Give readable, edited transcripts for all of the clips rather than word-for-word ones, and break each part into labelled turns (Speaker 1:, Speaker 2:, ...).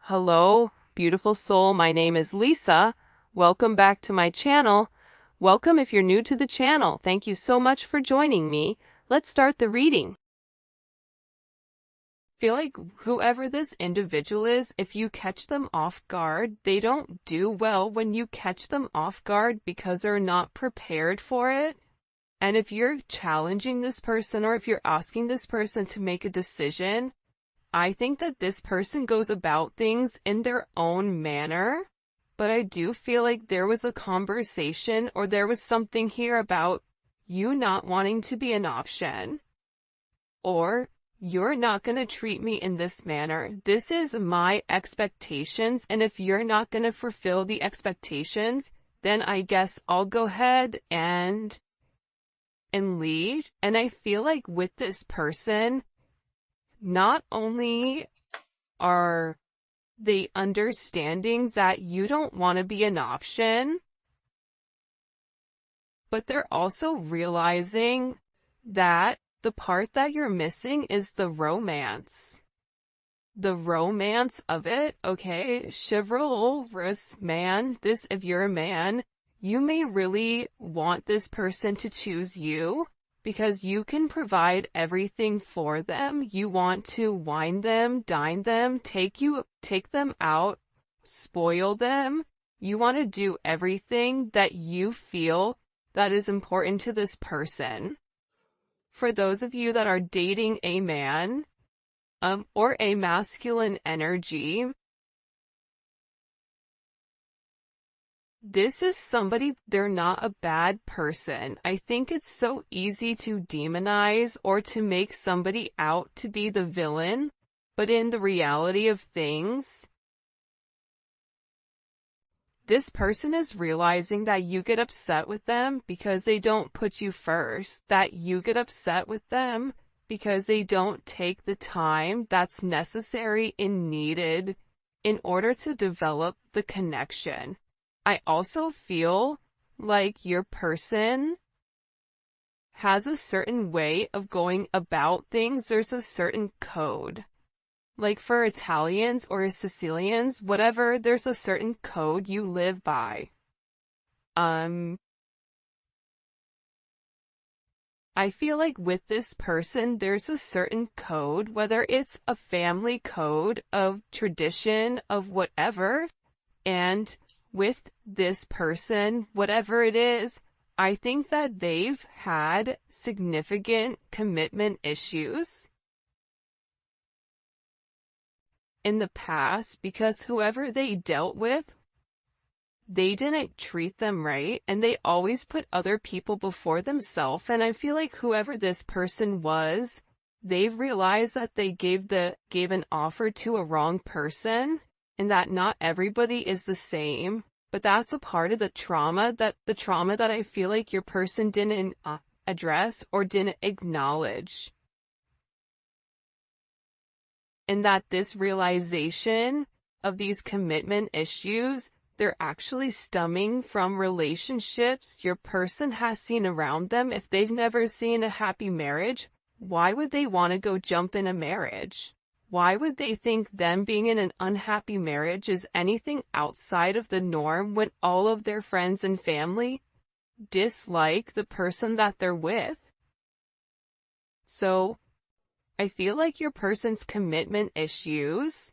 Speaker 1: Hello, beautiful soul. My name is Lisa. Welcome back to my channel. Welcome if you're new to the channel. Thank you so much for joining me. Let's start the reading. Feel like whoever this individual is, if you catch them off guard, they don't do well when you catch them off guard because they're not prepared for it. And if you're challenging this person or if you're asking this person to make a decision, I think that this person goes about things in their own manner, but I do feel like there was a conversation or there was something here about you not wanting to be an option, or you're not going to treat me in this manner. This is my expectations, and if you're not going to fulfill the expectations, then I guess I'll go ahead and leave. And I feel like with this person, not only are they understanding that you don't want to be an option, but they're also realizing that the part that you're missing is the romance. The romance of it, okay? Chivalrous man, if you're a man, you may really want this person to choose you, because you can provide everything for them. You want to wine them, dine them, take them out, spoil them. You want to do everything that you feel that is important to this person. For those of you that are dating a man, or a masculine energy, this is somebody, they're not a bad person. I think it's so easy to demonize or to make somebody out to be the villain, but in the reality of things, this person is realizing that you get upset with them because they don't put you first, that you get upset with them because they don't take the time that's necessary and needed in order to develop the connection. I also feel like your person has a certain way of going about things. There's a certain code. Like for Italians or Sicilians, whatever, there's a certain code you live by. I feel like with this person, there's a certain code, whether it's a family code of tradition, of whatever, and with this person, whatever it is, I think that they've had significant commitment issues in the past because whoever they dealt with, they didn't treat them right, and they always put other people before themselves. And I feel like whoever this person was, they've realized that they gave an offer to a wrong person, and that not everybody is the same, but that's a part of the trauma that I feel like your person didn't address or didn't acknowledge. And that this realization of these commitment issues, they're actually stemming from relationships your person has seen around them. If they've never seen a happy marriage, why would they want to go jump in a marriage? Why would they think them being in an unhappy marriage is anything outside of the norm when all of their friends and family dislike the person that they're with? So, I feel like your person's commitment issues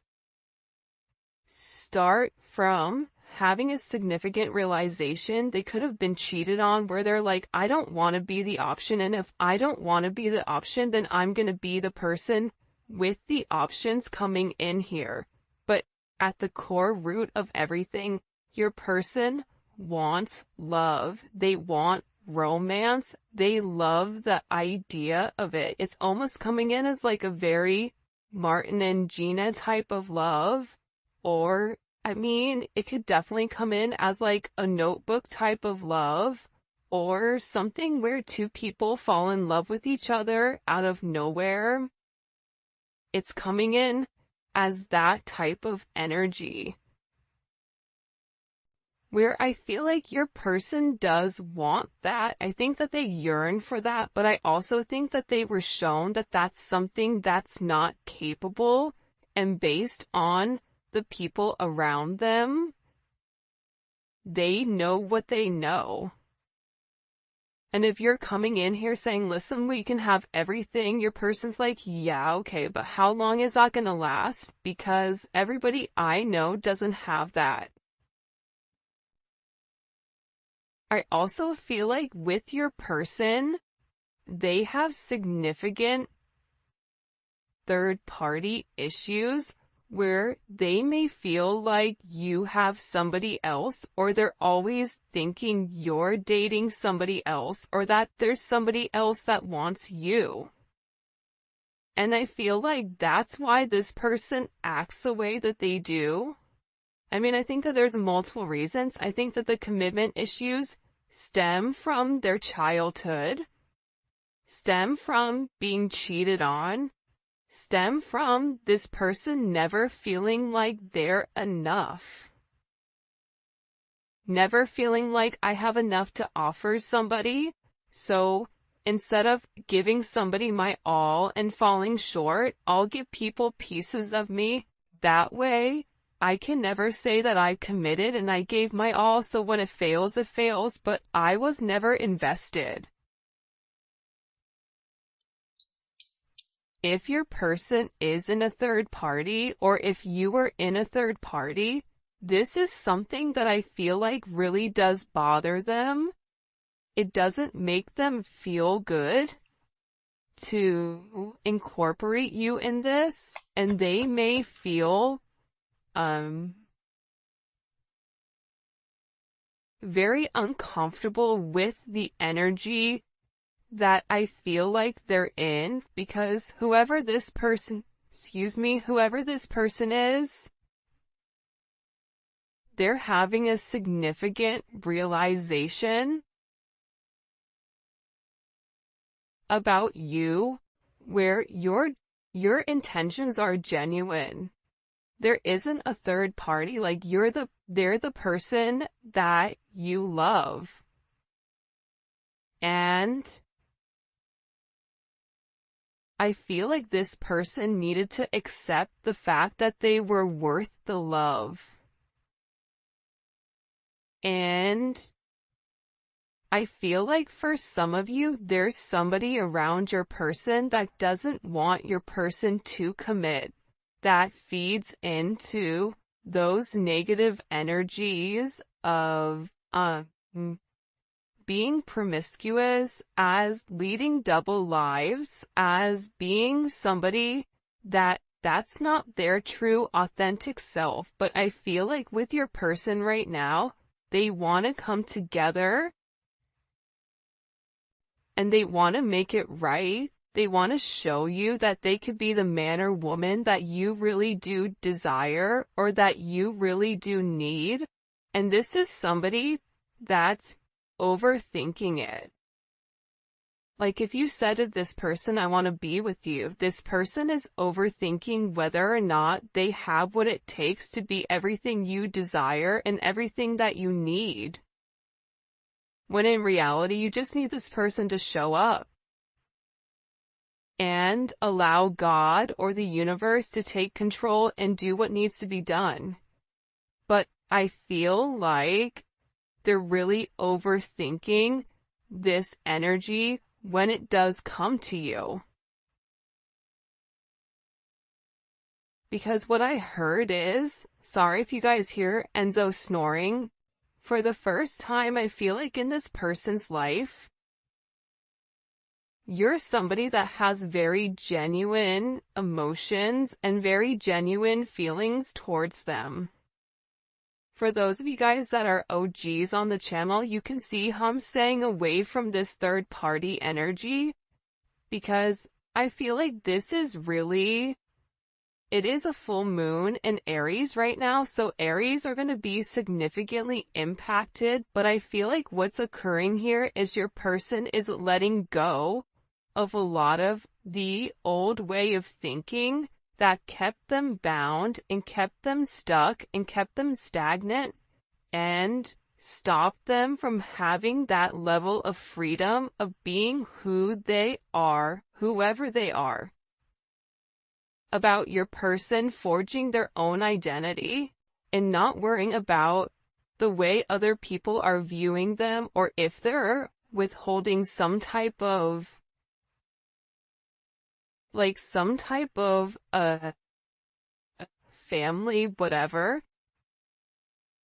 Speaker 1: start from having a significant realization they could have been cheated on, where they're like, I don't want to be the option, and if I don't want to be the option, then I'm going to be the person with the options coming in here. But at the core root of everything, your person wants love. They want romance. They love the idea of it. It's almost coming in as like a very Martin and Gina type of love, or I mean, it could definitely come in as like a Notebook type of love, or something where two people fall in love with each other out of nowhere. It's coming in as that type of energy, where I feel like your person does want that. I think that they yearn for that, but I also think that they were shown that that's something that's not capable, and based on the people around them, they know what they know. And if you're coming in here saying, listen, we can have everything, your person's like, yeah, okay, but how long is that gonna last? Because everybody I know doesn't have that. I also feel like with your person, they have significant third-party issues where they may feel like you have somebody else, or they're always thinking you're dating somebody else, or that there's somebody else that wants you. And I feel like that's why this person acts the way that they do. I mean, I think that there's multiple reasons. I think that the commitment issues stem from their childhood, stem from being cheated on, stem from this person never feeling like they're enough. Never feeling like I have enough to offer somebody, so instead of giving somebody my all and falling short, I'll give people pieces of me. That way, I can never say that I committed and I gave my all, so when it fails, but I was never invested. If your person is in a third party, or if you were in a third party, this is something that I feel like really does bother them. It doesn't make them feel good to incorporate you in this, and they may feel very uncomfortable with the energy that I feel like they're in, because whoever this person is, they're having a significant realization about you where your intentions are genuine. There isn't a third party, like they're the person that you love. And I feel like this person needed to accept the fact that they were worth the love. And I feel like for some of you, there's somebody around your person that doesn't want your person to commit, that feeds into those negative energies of being promiscuous, as leading double lives, as being somebody that's not their true authentic self. But I feel like with your person right now, they want to come together and they want to make it right. They want to show you that they could be the man or woman that you really do desire, or that you really do need. And this is somebody that's overthinking it. Like if you said to this person, I want to be with you, this person is overthinking whether or not they have what it takes to be everything you desire and everything that you need. When in reality, you just need this person to show up and allow God or the universe to take control and do what needs to be done. But I feel like they're really overthinking this energy when it does come to you. Because what I heard is, sorry if you guys hear Enzo snoring, for the first time I feel like in this person's life, you're somebody that has very genuine emotions and very genuine feelings towards them. For those of you guys that are OGs on the channel, you can see how I'm staying away from this third party energy, because I feel like this is really, it is a full moon in Aries right now, so Aries are going to be significantly impacted, but I feel like what's occurring here is your person is letting go of a lot of the old way of thinking that kept them bound and kept them stuck and kept them stagnant and stopped them from having that level of freedom of being who they are, whoever they are. about your person forging their own identity and not worrying about the way other people are viewing them, or if they're withholding some type of family, whatever.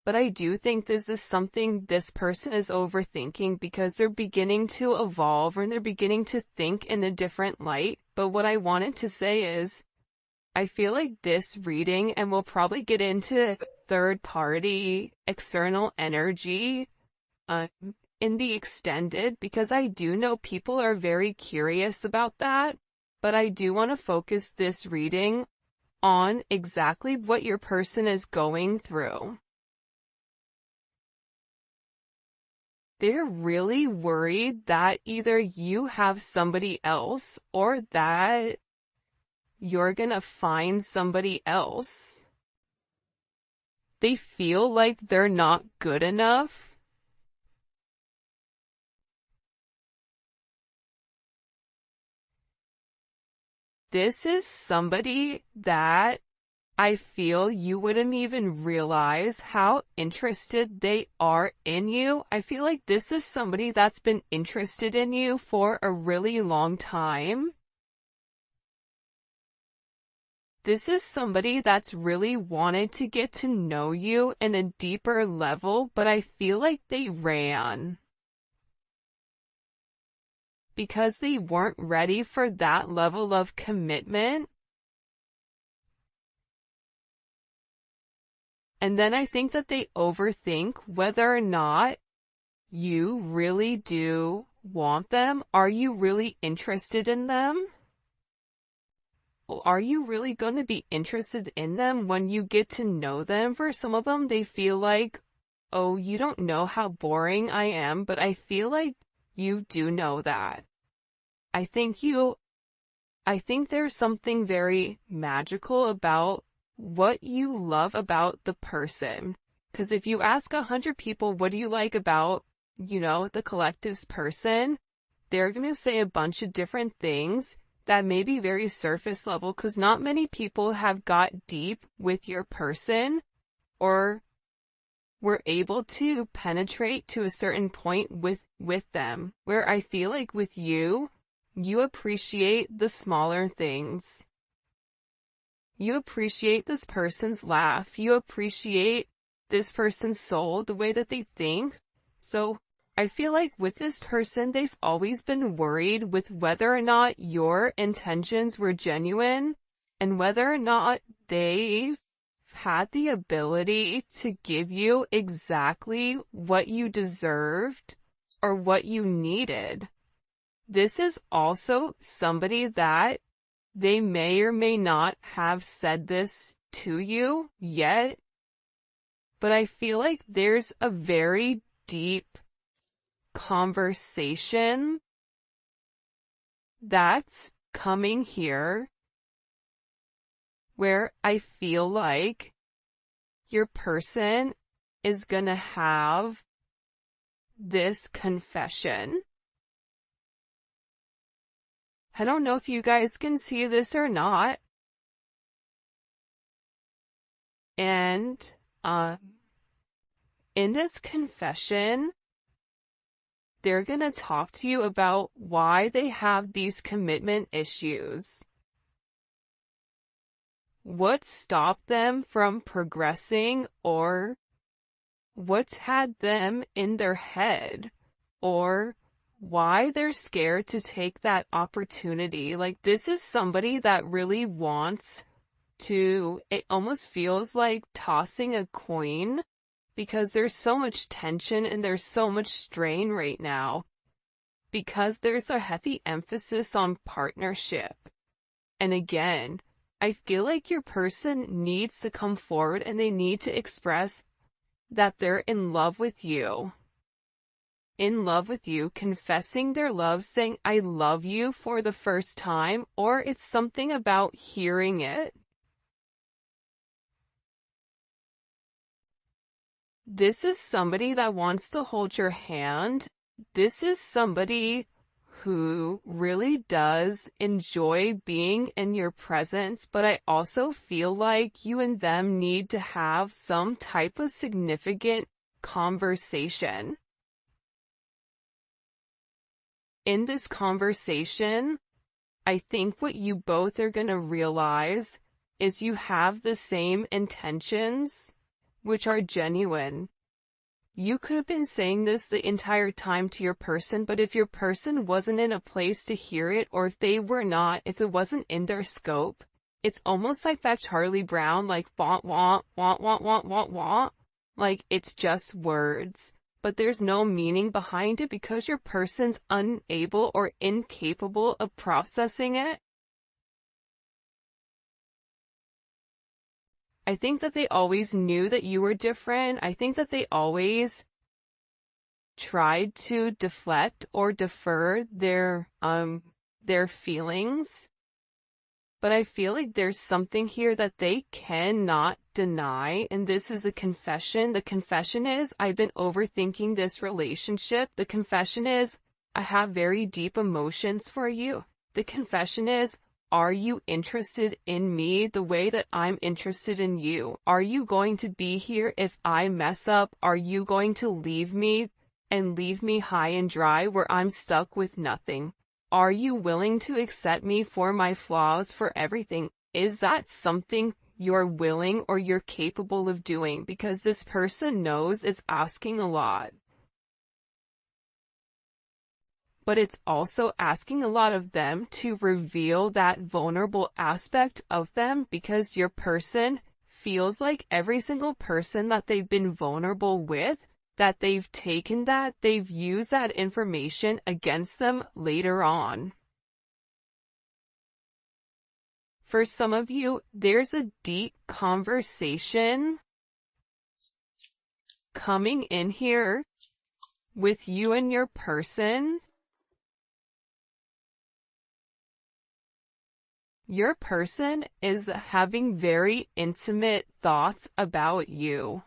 Speaker 1: But I do think this is something this person is overthinking because they're beginning to evolve and they're beginning to think in a different light. But what I wanted to say is, I feel like this reading, and we'll probably get into third party, external energy, in the extended, because I do know people are very curious about that. But I do want to focus this reading on exactly what your person is going through. They're really worried that either you have somebody else or that you're gonna find somebody else. They feel like they're not good enough. This is somebody that I feel you wouldn't even realize how interested they are in you. I feel like this is somebody that's been interested in you for a really long time. This is somebody that's really wanted to get to know you in a deeper level, but I feel like they ran because they weren't ready for that level of commitment. And then I think that they overthink whether or not you really do want them. Are you really interested in them? Are you really going to be interested in them when you get to know them? For some of them, they feel like, oh, you don't know how boring I am, but I feel like you do know that. I think there's something very magical about what you love about the person. Because if you ask 100 people, what do you like about, the collective's person, they're going to say a bunch of different things that may be very surface level, because not many people have got deep with your person or were able to penetrate to a certain point with them. Where I feel like with you, you appreciate the smaller things. You appreciate this person's laugh. You appreciate this person's soul, the way that they think. So I feel like with this person, they've always been worried with whether or not your intentions were genuine and whether or not they've had the ability to give you exactly what you deserved or what you needed. This is also somebody that they may or may not have said this to you yet, but I feel like there's a very deep conversation that's coming here where I feel like your person is gonna have this confession. I don't know if you guys can see this or not. And, in this confession, they're gonna talk to you about why they have these commitment issues. What stopped them from progressing, or what's had them in their head, or why they're scared to take that opportunity. Like, this is somebody that really wants to, it almost feels like tossing a coin because there's so much tension and there's so much strain right now because there's a heavy emphasis on partnership. And again, I feel like your person needs to come forward and they need to express that they're in love with you. In love with you, confessing their love, saying, I love you for the first time, or it's something about hearing it. This is somebody that wants to hold your hand. This is somebody who really does enjoy being in your presence, but I also feel like you and them need to have some type of significant conversation. In this conversation, I think what you both are going to realize is you have the same intentions, which are genuine. You could have been saying this the entire time to your person, but if your person wasn't in a place to hear it, or if it wasn't in their scope, it's almost like that Charlie Brown, like, want, like, it's just words. But there's no meaning behind it because your person's unable or incapable of processing it. I think that they always knew that you were different. I think that they always tried to deflect or defer their feelings. But I feel like there's something here that they cannot deny, and this is a confession. The confession is, I've been overthinking this relationship. The confession is, I have very deep emotions for you. The confession is, are you interested in me the way that I'm interested in you? Are you going to be here if I mess up? Are you going to leave me and leave me high and dry where I'm stuck with nothing? Are you willing to accept me for my flaws, for everything? Is that something you're willing or you're capable of doing? Because this person knows it's asking a lot. But it's also asking a lot of them to reveal that vulnerable aspect of them, because your person feels like every single person that they've been vulnerable with, that they've used that information against them later on. For some of you, there's a deep conversation coming in here with you and your person. Your person is having very intimate thoughts about you.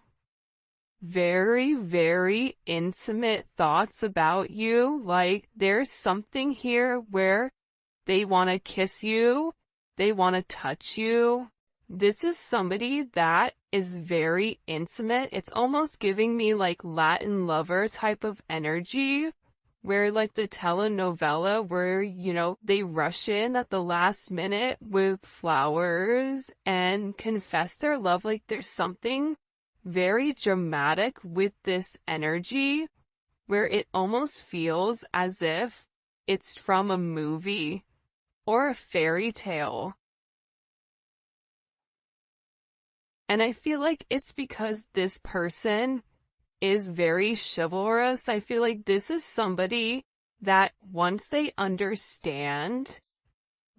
Speaker 1: Very, very intimate thoughts about you. Like, there's something here where they want to kiss you, they want to touch you. This is somebody that is very intimate. It's almost giving me like Latin lover type of energy, where like the telenovela where, they rush in at the last minute with flowers and confess their love. Like, there's something very dramatic with this energy where it almost feels as if it's from a movie or a fairy tale. And I feel like it's because this person is very chivalrous. I feel like this is somebody that once they understand,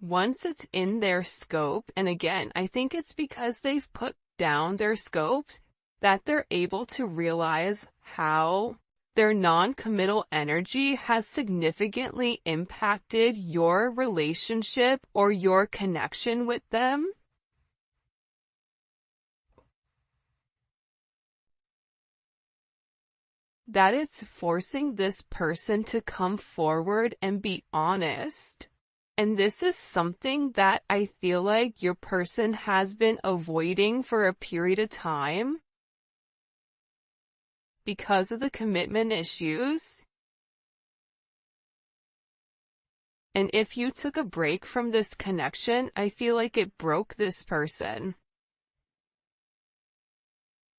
Speaker 1: once it's in their scope, and again, I think it's because they've put down their scopes, that they're able to realize how their non-committal energy has significantly impacted your relationship or your connection with them. That it's forcing this person to come forward and be honest. And this is something that I feel like your person has been avoiding for a period of time because of the commitment issues. And if you took a break from this connection, I feel like it broke this person.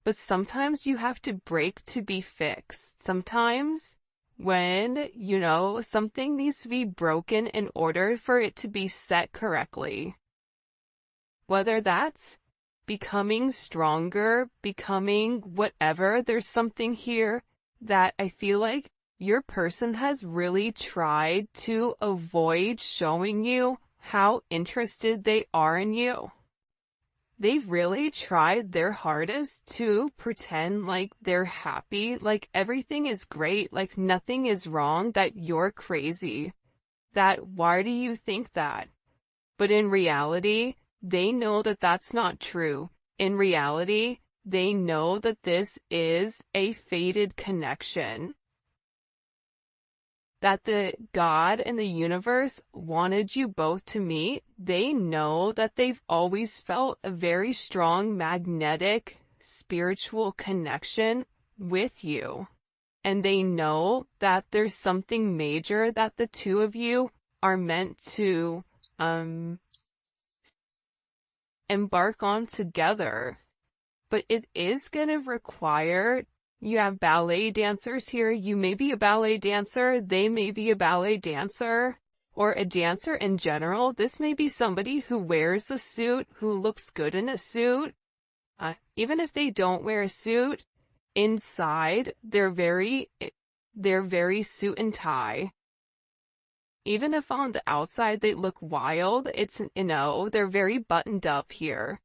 Speaker 1: But sometimes you have to break to be fixed. Sometimes when, something needs to be broken in order for it to be set correctly. Whether that's becoming stronger, becoming whatever, there's something here that I feel like your person has really tried to avoid showing you how interested they are in you. They've really tried their hardest to pretend like they're happy, like everything is great, like nothing is wrong, that you're crazy. That why do you think that? But in reality, they know that that's not true. In reality, they know that this is a fated connection. that the God and the universe wanted you both to meet. They know that they've always felt a very strong magnetic spiritual connection with you. And they know that there's something major that the two of you are meant to embark on together. But it is going to require, you have ballet dancers here, you may be a ballet dancer, they may be a ballet dancer, or a dancer in general. This may be somebody who wears a suit, who looks good in a suit. Even if they don't wear a suit, inside, they're very suit and tie. Even if on the outside they look wild, they're very buttoned up here.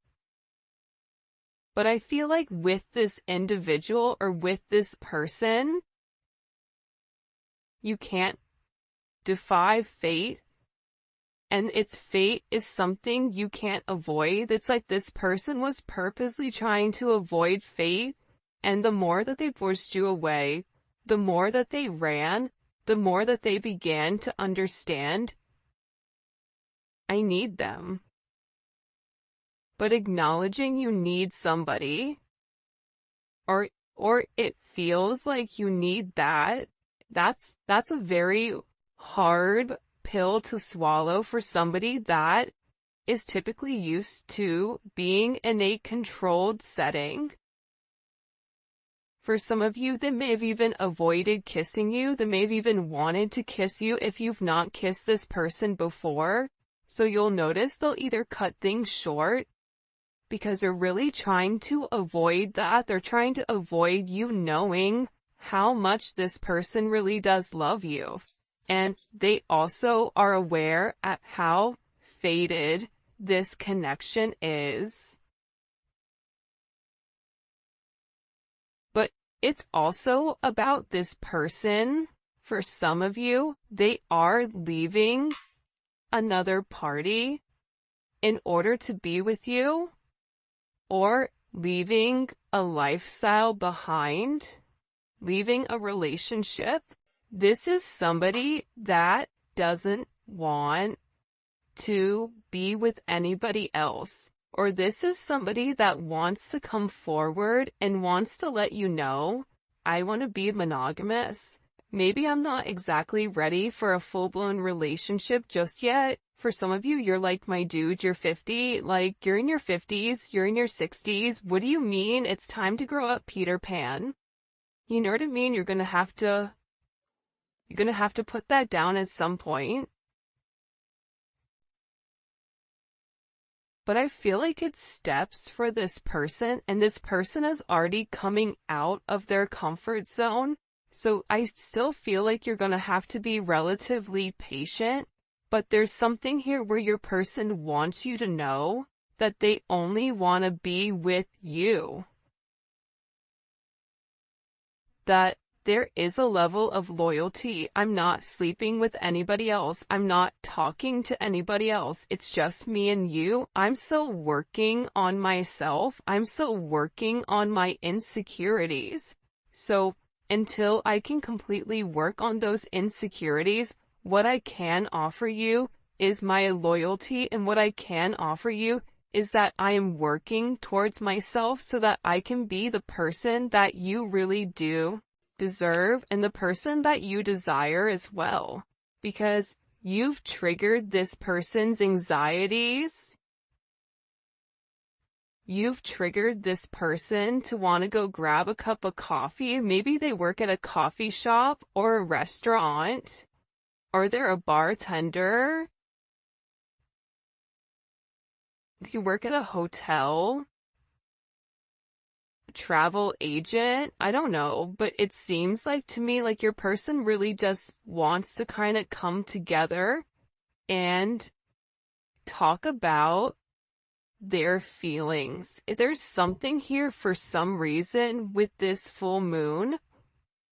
Speaker 1: But I feel like with this individual or with this person, you can't defy fate. And its fate is something you can't avoid. It's like this person was purposely trying to avoid fate. And the more that they pushed you away, the more that they ran, the more that they began to understand, I need them. But acknowledging you need somebody, or it feels like you need that's a very hard pill to swallow for somebody that is typically used to being in a controlled setting. For some of you, they may have even avoided kissing you. They may have even wanted to kiss you if you've not kissed this person before. So you'll notice they'll either cut things short because they're really trying to avoid that. They're trying to avoid you knowing how much this person really does love you. And they also are aware at how faded this connection is. But it's also about this person. For some of you, they are leaving another party in order to be with you, or leaving a lifestyle behind, leaving a relationship. This is somebody that doesn't want to be with anybody else. Or this is somebody that wants to come forward and wants to let you know, I want to be monogamous. Maybe I'm not exactly ready for a full-blown relationship just yet. For some of you, you're like, my dude, you're 50, like, you're in your 50s, you're in your 60s. What do you mean it's time to grow up, Peter Pan? You know what I mean? You're gonna have to put that down at some point. But I feel like it's steps for this person, and this person is already coming out of their comfort zone. So I still feel like you're gonna have to be relatively patient, but there's something here where your person wants you to know that they only want to be with you. That there is a level of loyalty. I'm not sleeping with anybody else. I'm not talking to anybody else. It's just me and you. I'm still working on myself. I'm still working on my insecurities. So until I can completely work on those insecurities, what I can offer you is my loyalty, and what I can offer you is that I am working towards myself so that I can be the person that you really do deserve and the person that you desire as well. Because you've triggered this person's anxieties. You've triggered this person to want to go grab a cup of coffee. Maybe they work at a coffee shop or a restaurant, or they're a bartender. You work at a hotel, travel agent, I don't know, but it seems like to me like your person really just wants to kind of come together and talk about their feelings. There's something here for some reason with this full moon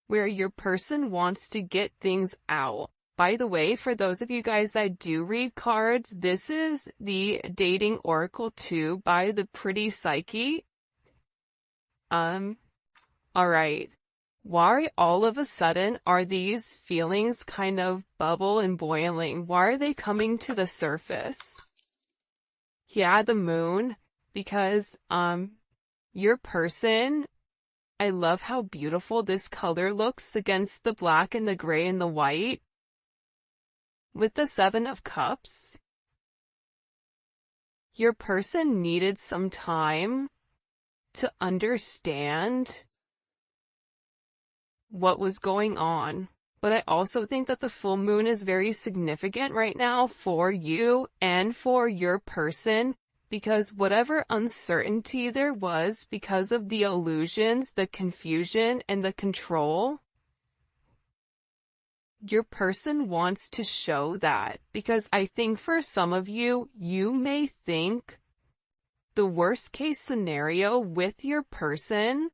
Speaker 1: where your person wants to get things out. By the way, for those of you guys that do read cards, this is the Dating Oracle 2 by the Pretty Psyche. Alright. Why all of a sudden are these feelings kind of bubble and boiling? Why are they coming to the surface? Yeah, the moon, because, your person, I love how beautiful this color looks against the black and the gray and the white. With the Seven of Cups, your person needed some time to understand what was going on. But I also think that the full moon is very significant right now for you and for your person, because whatever uncertainty there was because of the illusions, the confusion, and the control, your person wants to show that. Because I think for some of you, you may think the worst case scenario with your person,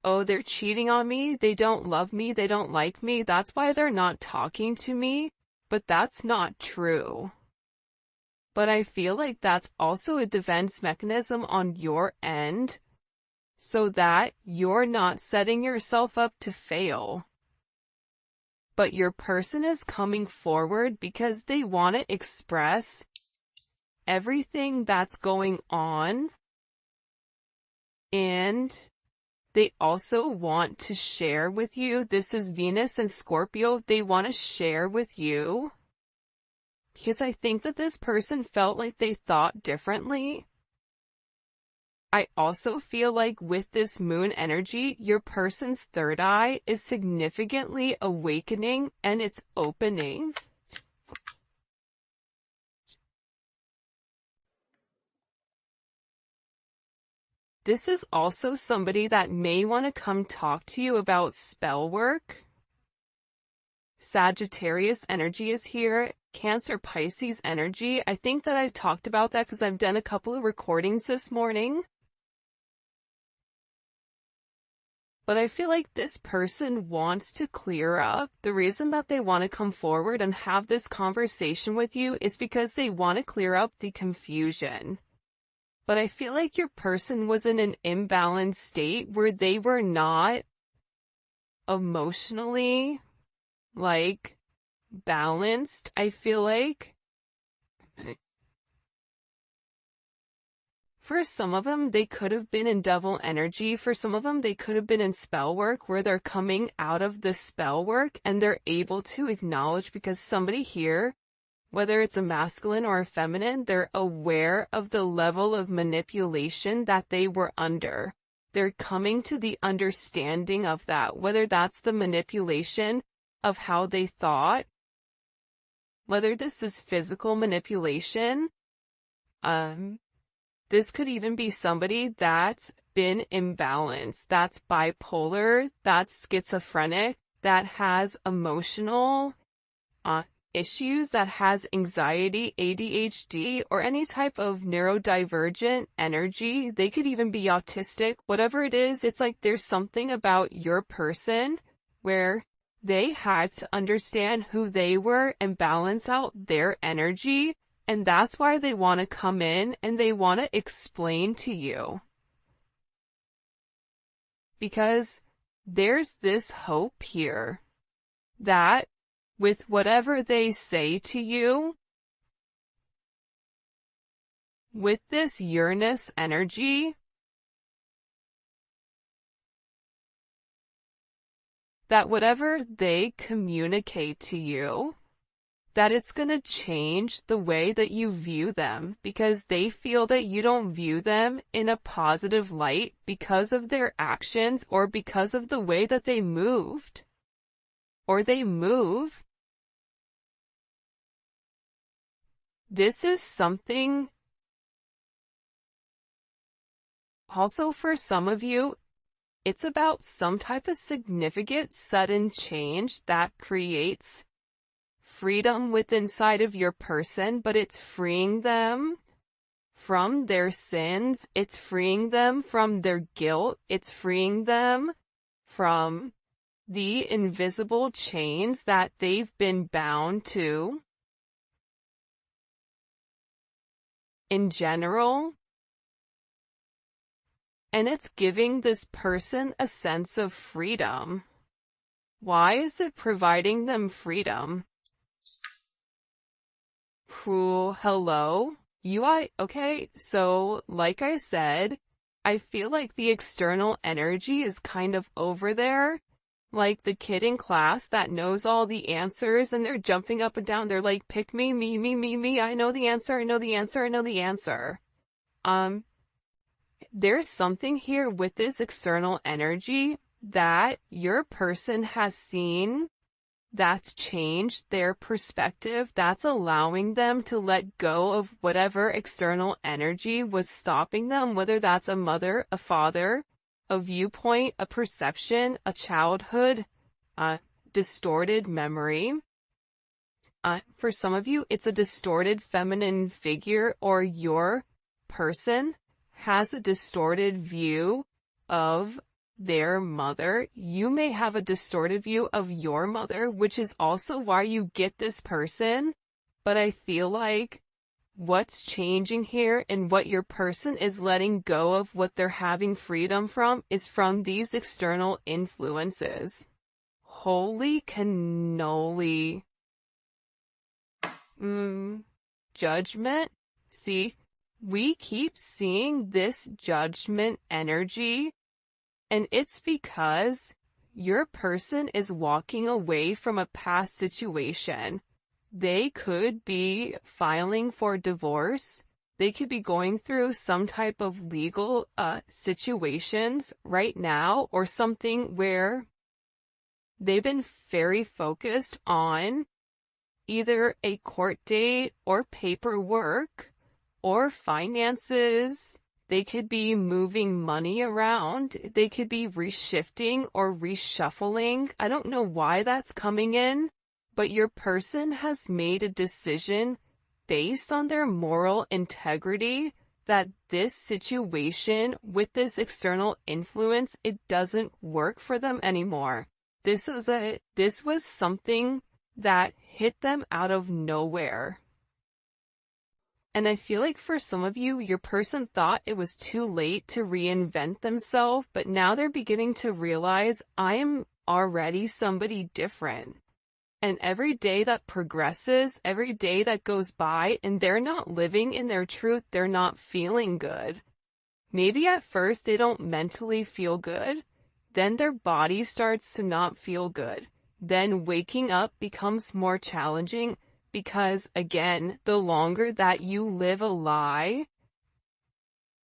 Speaker 1: oh, they're cheating on me, they don't love me, they don't like me, that's why they're not talking to me. But that's not true. But I feel like that's also a defense mechanism on your end, so that you're not setting yourself up to fail. But your person is coming forward because they want to express everything that's going on, and they also want to share with you. This is Venus and Scorpio. They want to share with you because I think that this person felt like they thought differently. I also feel like with this moon energy, your person's third eye is significantly awakening and it's opening. This is also somebody that may want to come talk to you about spell work. Sagittarius energy is here. Cancer, Pisces energy. I think that I've talked about that because I've done a couple of recordings this morning. But I feel like this person wants to clear up. The reason that they want to come forward and have this conversation with you is because they want to clear up the confusion. But I feel like your person was in an imbalanced state where they were not emotionally, balanced. I feel like for some of them, they could have been in devil energy. For some of them, they could have been in spell work where they're coming out of the spell work and they're able to acknowledge, because somebody here, whether it's a masculine or a feminine, they're aware of the level of manipulation that they were under. They're coming to the understanding of that, whether that's the manipulation of how they thought, whether this is physical manipulation. This could even be somebody that's been imbalanced, that's bipolar, that's schizophrenic, that has emotional issues, that has anxiety, ADHD, or any type of neurodivergent energy. They could even be autistic. Whatever it is, it's like there's something about your person where they had to understand who they were and balance out their energy, and that's why they want to come in and they want to explain to you. Because there's this hope here that with whatever they say to you, with this Uranus energy, that whatever they communicate to you, that it's going to change the way that you view them, because they feel that you don't view them in a positive light because of their actions or because of the way that they moved or they move. This is something also for some of you, it's about some type of significant sudden change that creates freedom within inside of your person, but it's freeing them from their sins, it's freeing them from their guilt, it's freeing them from the invisible chains that they've been bound to. In general, and it's giving this person a sense of freedom. Why is it providing them freedom? Hello? Okay, so like I said, I feel like the external energy is kind of over there, like the kid in class that knows all the answers and they're jumping up and down. They're like, pick me, me, I know the answer, I know the answer, I know the answer. There's something here with this external energy that your person has seen that's changed their perspective, that's allowing them to let go of whatever external energy was stopping them, whether that's a mother, a father, a viewpoint, a perception, a childhood, a distorted memory. For some of you, it's a distorted feminine figure, or your person has a distorted view of their mother. You may have a distorted view of your mother, which is also why you get this person. But I feel like what's changing here and what your person is letting go of, what they're having freedom from, is from these external influences. Holy cannoli. Judgment. See, we keep seeing this judgment energy, and it's because your person is walking away from a past situation. They could be filing for divorce. They could be going through some type of legal situations right now, or something where they've been very focused on either a court date or paperwork or finances. They could be moving money around. They could be reshifting or reshuffling. I don't know why that's coming in, but your person has made a decision based on their moral integrity that this situation with this external influence, it doesn't work for them anymore. This was something that hit them out of nowhere. And I feel like for some of you, your person thought it was too late to reinvent themselves, but now they're beginning to realize, I am already somebody different. And every day that progresses, every day that goes by, and they're not living in their truth, they're not feeling good. Maybe at first they don't mentally feel good, then their body starts to not feel good. Then waking up becomes more challenging, because again, the longer that you live a lie,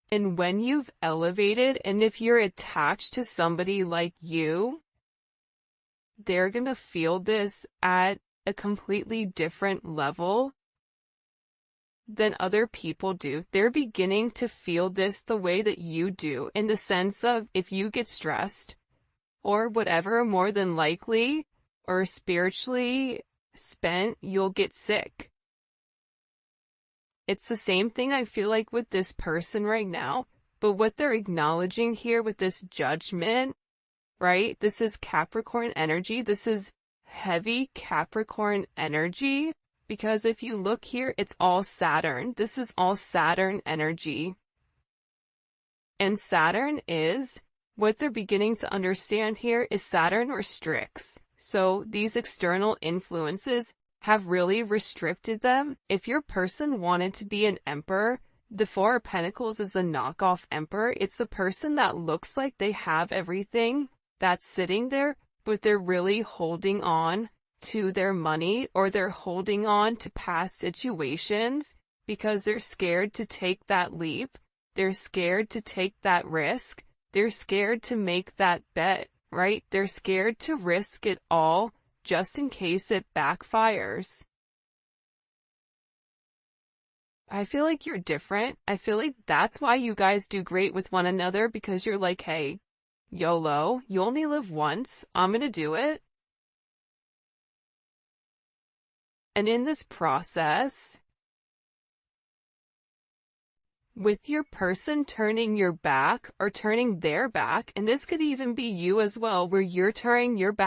Speaker 1: and when you've elevated, and if you're attached to somebody like you, they're gonna feel this at a completely different level than other people do. They're beginning to feel this the way that you do, in the sense of, if you get stressed or whatever, more than likely, or spiritually spent, you'll get sick. It's the same thing I feel like with this person right now, but what they're acknowledging here with this judgment, right? This is Capricorn energy. This is heavy Capricorn energy, because if you look here, it's all Saturn. This is all Saturn energy. And Saturn is, what they're beginning to understand here is Saturn restricts. So these external influences have really restricted them. If your person wanted to be an emperor, the Four of Pentacles is a knockoff emperor. It's the person that looks like they have everything that's sitting there, but they're really holding on to their money, or they're holding on to past situations because they're scared to take that leap. They're scared to take that risk. They're scared to make that bet, right? They're scared to risk it all just in case it backfires. I feel like you're different. I feel like that's why you guys do great with one another, because you're like, hey, YOLO, you only live once. I'm gonna do it. And in this process, with your person turning your back or turning their back, and this could even be you as well, where you're turning your back